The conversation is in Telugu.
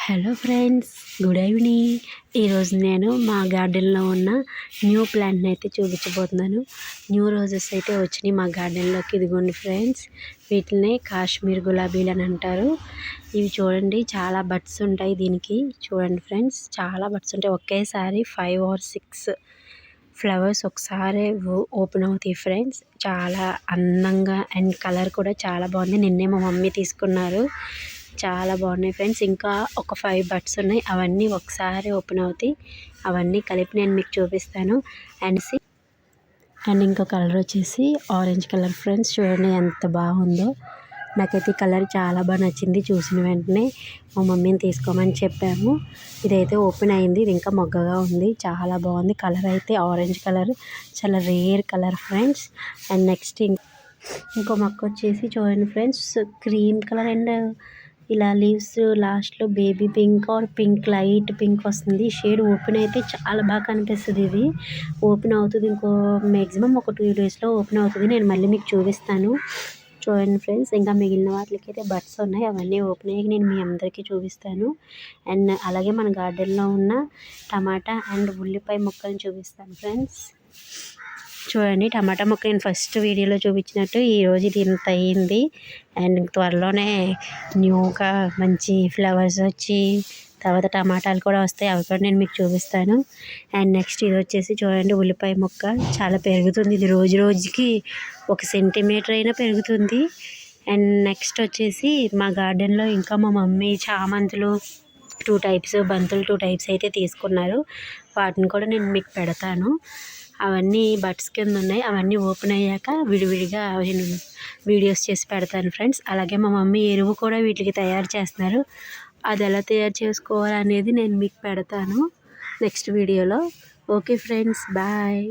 Hello friends, good evening. ఈరోజు నేను మా గార్డెన్లో ఉన్న న్యూ ప్లాంట్ని అయితే చూపించబోతున్నాను. న్యూ రోజెస్ అయితే వచ్చినాయి మా గార్డెన్లోకి. ఇదిగోండి ఫ్రెండ్స్, వీటిని కాశ్మీర్ గులాబీలు అని అంటారు. ఇవి చూడండి, చాలా బడ్స్ ఉంటాయి దీనికి. చూడండి ఫ్రెండ్స్, చాలా బడ్స్ ఉంటాయి. ఒకేసారి 5 or 6 ఫ్లవర్స్ ఒకసారి ఓపెన్ అవుతాయి ఫ్రెండ్స్. చాలా అందంగా అండ్ కలర్ కూడా చాలా బాగుంది. నిన్నే మా మమ్మీ తీసుకున్నారు. చాలా బాగున్నాయి ఫ్రెండ్స్. ఇంకా ఒక 5 బడ్స్ ఉన్నాయి, అవన్నీ ఒకసారి ఓపెన్ అవుతాయి. అవన్నీ కలిపి నేను మీకు చూపిస్తాను. అండ్ ఇంకో కలర్ వచ్చేసి ఆరెంజ్ కలర్ ఫ్రెండ్స్. చూడండి ఎంత బాగుందో. నాకైతే ఈ కలర్ చాలా బాగా నచ్చింది. చూసిన వెంటనే మా మమ్మీని తీసుకోమని చెప్పాము. ఇదైతే ఓపెన్ అయింది, ఇది ఇంకా మొగ్గగా ఉంది. చాలా బాగుంది. కలర్ అయితే ఆరెంజ్ కలర్, చాలా rare colour friends. And next ఇంకో మొక్క వచ్చేసి చూడండి ఫ్రెండ్స్, క్రీమ్ కలర్ అండ్ ఇలా లీవ్స్ లాస్ట్లో baby pink are pink, light pink వస్తుంది. షేడ్ ఓపెన్ అయితే చాలా బాగా కనిపిస్తుంది. ఇది ఓపెన్ అవుతుంది, ఇంకో మ్యాక్సిమం ఒక 2 daysలో ఓపెన్ అవుతుంది. నేను మళ్ళీ మీకు చూపిస్తాను. చూడండి ఫ్రెండ్స్, ఇంకా మిగిలిన వాటికి అయితే బడ్స్ ఉన్నాయి. అవన్నీ ఓపెన్ అయ్యి నేను మీ అందరికీ చూపిస్తాను. అండ్ అలాగే మన గార్డెన్లో ఉన్న టమాటా అండ్ ఉల్లిపాయ మొక్కలను చూపిస్తాను ఫ్రెండ్స్. చూడండి, టమాటా మొక్క నేను ఫస్ట్ వీడియోలో చూపించినట్టు ఈరోజు ఇది ఇంత అయ్యింది. అండ్ త్వరలోనే న్యూగా మంచి ఫ్లవర్స్ వచ్చి తర్వాత టమాటాలు కూడా వస్తాయి. అవి కూడా నేను మీకు చూపిస్తాను. అండ్ నెక్స్ట్ ఇది వచ్చేసి చూడండి, ఉల్లిపాయ మొక్క చాలా పెరుగుతుంది. ఇది రోజు రోజుకి 1 సెంటీమీటర్ అయినా పెరుగుతుంది. అండ్ నెక్స్ట్ వచ్చేసి మా గార్డెన్లో ఇంకా మా మమ్మీ చామంతులు 2 types, బంతులు 2 types అయితే తీసుకున్నారు. వాటిని కూడా నేను మీకు పెడతాను. అవన్నీ బడ్స్ కింద ఉన్నాయి. అవన్నీ ఓపెన్ అయ్యాక విడివిడిగా నేను వీడియోస్ చేసి పెడతాను ఫ్రెండ్స్. అలాగే మా మమ్మీ ఎరువు కూడా వీటికి తయారు చేస్తున్నారు. అది ఎలా తయారు చేసుకోవాలనేది నేను మీకు పెడతాను నెక్స్ట్ వీడియోలో. Okay friends, bye.